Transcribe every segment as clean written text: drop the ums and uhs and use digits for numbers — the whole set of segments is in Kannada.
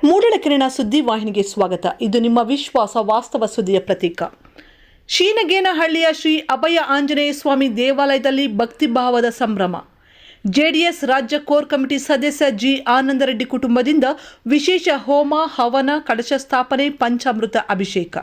ಮೂಡಲಕೆರೆನ ಸುದ್ದಿವಾಹಿನಿಗೆ ಸ್ವಾಗತ. ಇದು ನಿಮ್ಮ ವಿಶ್ವಾಸ ವಾಸ್ತವ ಸುದ್ದಿಯ ಪ್ರತೀಕ. ಶೀನಗೇನಹಳ್ಳಿಯ ಶ್ರೀ ಅಭಯ ಆಂಜನೇಯ ಸ್ವಾಮಿ ದೇವಾಲಯದಲ್ಲಿ ಭಕ್ತಿಭಾವದ ಸಂಭ್ರಮ. ಜೆಡಿಎಸ್ ರಾಜ್ಯ ಕೋರ್ ಕಮಿಟಿ ಸದಸ್ಯ ಜಿ ಆನಂದರೆಡ್ಡಿ ಕುಟುಂಬದಿಂದ ವಿಶೇಷ ಹೋಮ, ಹವನ, ಕಳಶ ಸ್ಥಾಪನೆ, ಪಂಚಾಮೃತ ಅಭಿಷೇಕ.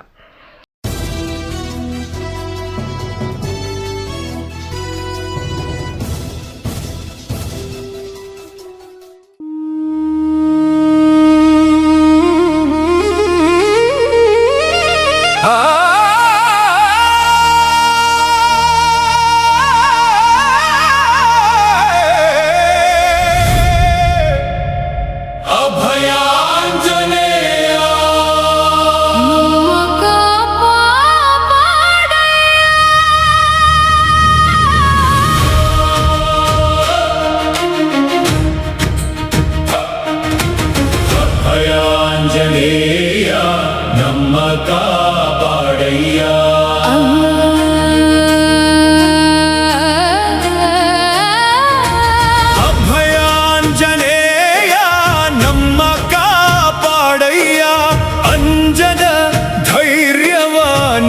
ಆಂಜನೇಯ ನಮ್ಮ ಕಾಪಾಡಯ್ಯ. ಅಭಯಾಂಜನೇಯ ನಮ್ಮ ಕಾಪಾಡಯ್ಯ. ಅಂಜದ ಧೈರ್ಯವ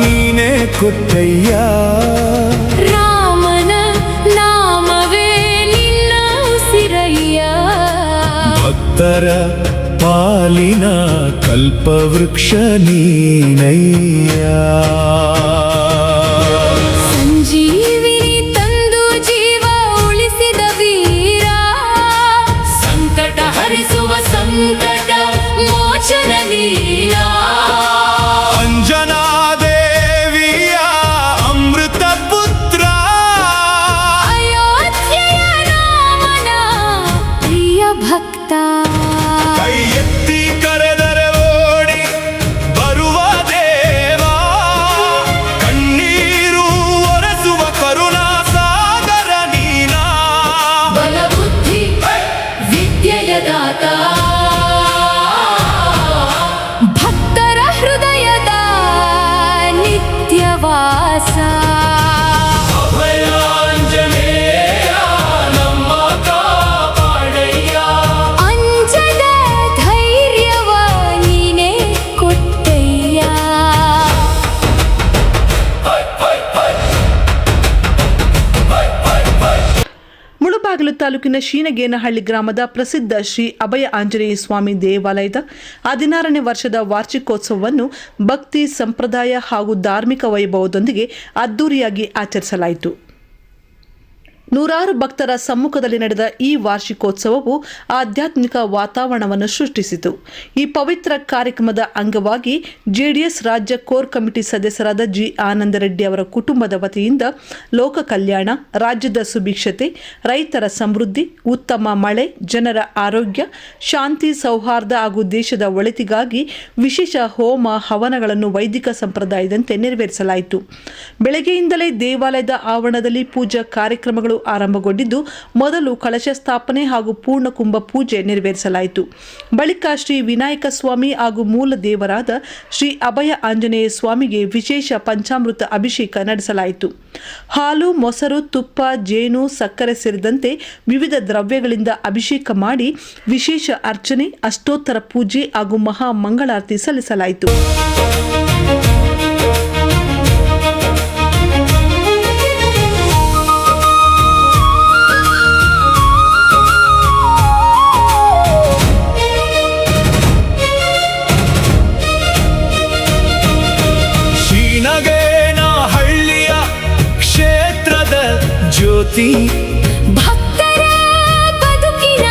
ನೀನೇ ಕೊಟ್ಟಯ್ಯ. ರಾಮನ ನಾಮವೇ ನಿನ್ನ ಉಸಿರಯ್ಯ. ಭಕ್ತರ ಪಾಲಿನ ಕಲ್ಪವೃಕ್ಷ ನೀನಯ್ಯ. ಸಂಜೀವಿನಿ ತಂದು ಜೀವ ಉಳಿಸಿದ ವೀರ. ಸಂಕಟ ಹರಿಸುವ ಸಂಕಟ ಮೋಚನ ನೀನ. ಅಂಜನಾದೇವಿಯ ಅಮೃತ ಪುತ್ರ. ಅಯೋಧ್ಯೆಯ ರಾಮನ ಪ್ರಿಯ ಭಕ್ತ. ಕೈ ಎತ್ತಿ ಕರೆದರೆ ಓಡಿ ಬರುವ ದೇವ. ಕಣ್ಣೀರು ಒರೆಸುವ ಕರುಣಾ ಸಾಗರ ನೀನ. ಬಲಬುದ್ಧಿ ವಿದ್ಯೆಯ ದಾತ. ಭಕ್ತರ ಹೃದಯದ ನಿತ್ಯವಾಸ. ಅಭಯಾಂಜನೇಯ ನಮ್ಮ ಕಾಪಾಡಯ್ಯ. ಅಂಜದ ಧೈರ್ಯವ ನೀನೇ ಕೊಟ್ಟಯ್ಯ. ಮುಳಬಾಗಿಲು ತಾಲೂಕಿನ ಶೀನಗೇನಹಳ್ಳಿ ಗ್ರಾಮದ ಪ್ರಸಿದ್ಧ ಶ್ರೀ ಅಭಯ ಆಂಜನೇಯ ಸ್ವಾಮಿ ದೇವಾಲಯದ 16ನೇ ವರ್ಷದ ವಾರ್ಷಿಕೋತ್ಸವವನ್ನು ಭಕ್ತಿ, ಸಂಪ್ರದಾಯ ಹಾಗೂ ಧಾರ್ಮಿಕ ವೈಭವದೊಂದಿಗೆ ಅದ್ದೂರಿಯಾಗಿ ಆಚರಿಸಲಾಯಿತು. ನೂರಾರು ಭಕ್ತರ ಸಮ್ಮುಖದಲ್ಲಿ ನಡೆದ ಈ ವಾರ್ಷಿಕೋತ್ಸವವು ಆಧ್ಯಾತ್ಮಿಕ ವಾತಾವರಣವನ್ನು ಸೃಷ್ಟಿಸಿತು. ಈ ಪವಿತ್ರ ಕಾರ್ಯಕ್ರಮದ ಅಂಗವಾಗಿ ಜೆಡಿಎಸ್ ರಾಜ್ಯ ಕೋರ್ ಕಮಿಟಿ ಸದಸ್ಯರಾದ ಜಿ ಆನಂದರೆಡ್ಡಿ ಅವರ ಕುಟುಂಬದ ವತಿಯಿಂದ ಲೋಕ ಕಲ್ಯಾಣ, ರಾಜ್ಯದ ಸುಭಿಕ್ಷತೆ, ರೈತರ ಸಮೃದ್ಧಿ, ಉತ್ತಮ ಮಳೆ, ಜನರ ಆರೋಗ್ಯ, ಶಾಂತಿ, ಸೌಹಾರ್ದ ಹಾಗೂ ದೇಶದ ಒಳಿತಿಗಾಗಿ ವಿಶೇಷ ಹೋಮ, ಹವನಗಳನ್ನು ವೈದಿಕ ಸಂಪ್ರದಾಯದಂತೆ ನೆರವೇರಿಸಲಾಯಿತು. ಬೆಳಗ್ಗೆಯಿಂದಲೇ ದೇವಾಲಯದ ಆವರಣದಲ್ಲಿ ಪೂಜಾ ಕಾರ್ಯಕ್ರಮಗಳು ಆರಂಭಗೊಂಡಿದ್ದು, ಮೊದಲು ಕಳಶ ಸ್ಥಾಪನೆ ಹಾಗೂ ಪೂರ್ಣಕುಂಭ ಪೂಜೆ ನೆರವೇರಿಸಲಾಯಿತು. ಬಳಿಕ ಶ್ರೀ ವಿನಾಯಕ ಸ್ವಾಮಿ ಹಾಗೂ ಮೂಲ ದೇವರಾದ ಶ್ರೀ ಅಭಯ ಆಂಜನೇಯ ಸ್ವಾಮಿಗೆ ವಿಶೇಷ ಪಂಚಾಮೃತ ಅಭಿಷೇಕ ನಡೆಸಲಾಯಿತು. ಹಾಲು, ಮೊಸರು, ತುಪ್ಪ, ಜೇನು, ಸಕ್ಕರೆ ಸೇರಿದಂತೆ ವಿವಿಧ ದ್ರವ್ಯಗಳಿಂದ ಅಭಿಷೇಕ ಮಾಡಿ ವಿಶೇಷ ಅರ್ಚನೆ, ಅಷ್ಟೋತ್ತರ ಪೂಜೆ ಹಾಗೂ ಮಹಾ ಮಂಗಳಾರತಿ ಸಲ್ಲಿಸಲಾಯಿತು. ಶೀನಗೇನಹಳ್ಳಿಯ ಕ್ಷೇತ್ರದ ಜ್ಯೋತಿ. ಭಕ್ತರ ಬದುಕಿನ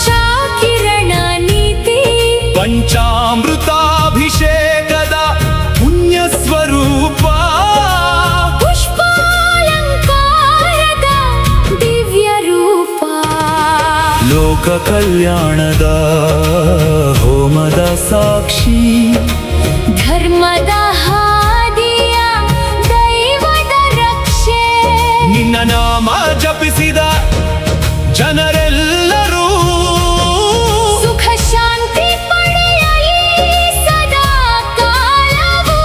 ಶಾಕಿರಣ ನೀತಿ. ಪಂಚಾಮೃತಾಭಿಷೇಕದ ಪುಣ್ಯ ಸ್ವರೂಪ. ಪುಷ್ಪಾಲಂಕಾರದ ದಿವ್ಯ ರೂಪ. ಲೋಕ ಕಲ್ಯಾಣದ ಹೋಮದ ಸಾಕ್ಷಿ. ಧರ್ಮದ ಹಾದಿಯ ದೈವದ ರಕ್ಷೆ. ನಿನ್ನ ನಾಮ ಜಪಿಸಿದ ಜನರೆಲ್ಲರೂ ಸುಖ ಶಾಂತಿ ಪಡೆಯ ಈ ಸದಾ ಕಾಲವು.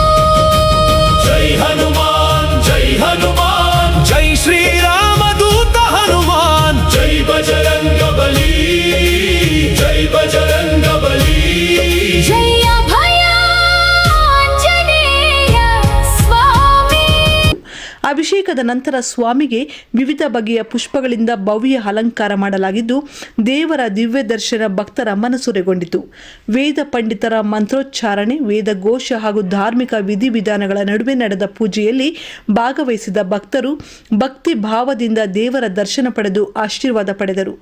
ಜೈ ಹನುಮಾನ್, ಜೈ ಹನುಮಾನ್, ಜೈ ಶ್ರೀರಾಮ ದೂತ ಹನುಮಾನ್. ಜೈ ಬಜರಂಗ ಬಲಿ, ಜೈ ಬಜರಂಗ ಅಭಿಷೇಕದ ನಂತರ ಸ್ವಾಮಿಗೆ ವಿವಿಧ ಬಗೆಯ ಪುಷ್ಪಗಳಿಂದ ಭವ್ಯ ಅಲಂಕಾರ ಮಾಡಲಾಗಿದ್ದು ದೇವರ ದಿವ್ಯ ದರ್ಶನ ಭಕ್ತರ ಮನಸೂರೆಗೊಂಡಿತು. ವೇದ ಪಂಡಿತರ ಮಂತ್ರೋಚ್ಚಾರಣೆ, ವೇದಘೋಷ ಹಾಗೂ ಧಾರ್ಮಿಕ ವಿಧಿವಿಧಾನಗಳ ನಡುವೆ ನಡೆದ ಪೂಜೆಯಲ್ಲಿ ಭಾಗವಹಿಸಿದ ಭಕ್ತರು ಭಕ್ತಿ ಭಾವದಿಂದ ದೇವರ ದರ್ಶನ ಪಡೆದು ಆಶೀರ್ವಾದ ಪಡೆದರು.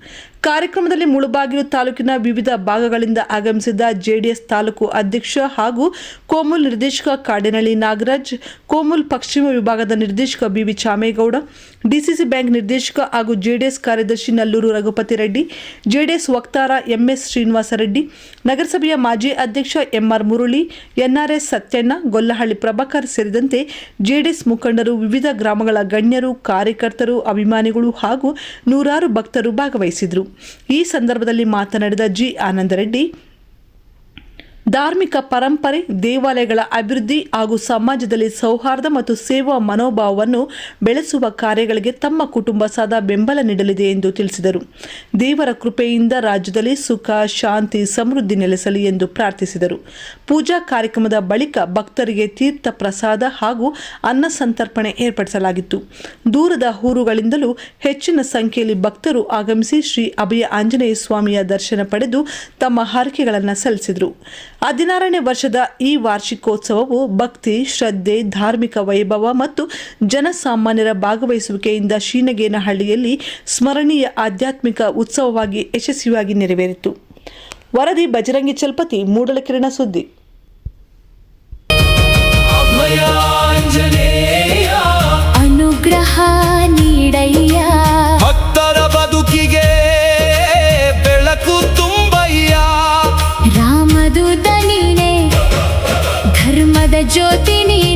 ಕಾರ್ಯಕ್ರಮದಲ್ಲಿ ಮುಳುಬಾಗಿಲು ತಾಲೂಕಿನ ವಿವಿಧ ಭಾಗಗಳಿಂದ ಆಗಮಿಸಿದ ಜೆಡಿಎಸ್ ತಾಲೂಕು ಅಧ್ಯಕ್ಷ ಹಾಗೂ ಕೋಮುಲ್ ನಿರ್ದೇಶಕ ಕಾಡೇನಹಳ್ಳಿ ನಾಗರಾಜ್, ಕೋಮುಲ್ ಪಶ್ಚಿಮ ವಿಭಾಗದ ನಿರ್ದೇಶಕ ಬಿವಿ ಚಾಮೇಗೌಡ, ಡಿಸಿಸಿ ಬ್ಯಾಂಕ್ ನಿರ್ದೇಶಕ ಹಾಗೂ ಜೆಡಿಎಸ್ ಕಾರ್ಯದರ್ಶಿ ನಲ್ಲೂರು ರಘುಪತಿ ರೆಡ್ಡಿ, ಜೆಡಿಎಸ್ ವಕ್ತಾರ ಎಂಎಸ್ ಶ್ರೀನಿವಾಸ ರೆಡ್ಡಿ, ನಗರಸಭೆಯ ಮಾಜಿ ಅಧ್ಯಕ್ಷ ಎಂಆರ್ ಮುರಳಿ, ಎನ್ಆರ್ಎಸ್ ಸತ್ಯಣ್ಣ, ಗೊಲ್ಲಹಳ್ಳಿ ಪ್ರಭಾಕರ್ ಸೇರಿದಂತೆ ಜೆಡಿಎಸ್ ಮುಖಂಡರು, ವಿವಿಧ ಗ್ರಾಮಗಳ ಗಣ್ಯರು, ಕಾರ್ಯಕರ್ತರು, ಅಭಿಮಾನಿಗಳು ಹಾಗೂ ನೂರಾರು ಭಕ್ತರು ಭಾಗವಹಿಸಿದರು. ಈ ಸಂದರ್ಭದಲ್ಲಿ ಮಾತನಾಡಿದ ಜಿ ಆನಂದರೆಡ್ಡಿ, ಧಾರ್ಮಿಕ ಪರಂಪರೆ, ದೇವಾಲಯಗಳ ಅಭಿವೃದ್ಧಿ ಹಾಗೂ ಸಮಾಜದಲ್ಲಿ ಸೌಹಾರ್ದ ಮತ್ತು ಸೇವಾ ಮನೋಭಾವವನ್ನು ಬೆಳೆಸುವ ಕಾರ್ಯಗಳಿಗೆ ತಮ್ಮ ಕುಟುಂಬ ಸದಾ ಬೆಂಬಲ ನೀಡಲಿದೆ ಎಂದು ತಿಳಿಸಿದರು. ದೇವರ ಕೃಪೆಯಿಂದ ರಾಜ್ಯದಲ್ಲಿ ಸುಖ, ಶಾಂತಿ, ಸಮೃದ್ಧಿ ನೆಲೆಸಲಿ ಎಂದು ಪ್ರಾರ್ಥಿಸಿದರು. ಪೂಜಾ ಕಾರ್ಯಕ್ರಮದ ಬಳಿಕ ಭಕ್ತರಿಗೆ ತೀರ್ಥ ಪ್ರಸಾದ ಹಾಗೂ ಅನ್ನ ಸಂತರ್ಪಣೆ ಏರ್ಪಡಿಸಲಾಗಿತ್ತು. ದೂರದ ಊರುಗಳಿಂದಲೂ ಹೆಚ್ಚಿನ ಸಂಖ್ಯೆಯಲ್ಲಿ ಭಕ್ತರು ಆಗಮಿಸಿ ಶ್ರೀ ಅಭಯ ಆಂಜನೇಯ ಸ್ವಾಮಿಯ ದರ್ಶನ ಪಡೆದು ತಮ್ಮ ಹರಕೆಗಳನ್ನು ಸಲ್ಲಿಸಿದರು. 16ನೇ ವರ್ಷದ ಈ ವಾರ್ಷಿಕೋತ್ಸವವು ಭಕ್ತಿ, ಶ್ರದ್ಧೆ, ಧಾರ್ಮಿಕ ವೈಭವ ಮತ್ತು ಜನಸಾಮಾನ್ಯರ ಭಾಗವಹಿಸುವಿಕೆಯಿಂದ ಶೀನಗೇನಹಳ್ಳಿಯಲ್ಲಿ ಸ್ಮರಣೀಯ ಆಧ್ಯಾತ್ಮಿಕ ಉತ್ಸವವಾಗಿ ಯಶಸ್ವಿಯಾಗಿ ನೆರವೇರಿತು. ವರದಿ ಬಜರಂಗಿ ಚಲಪತಿ, ಮೂಡಲಕಿರಣ ಸುದ್ದಿ. ಅಭಯ ಆಂಜನೇಯ ಅನುಗ್ರಹ ನೀಡಯ್ಯ, ಭಕ್ತರ ಬದುಕಿಗೆ ಬೆಳಕು ತುಂಬಯ್ಯ. ರಾಮದೂತ ನೀನೆ, ಧರ್ಮದ ಜ್ಯೋತಿ ನೀನೆ.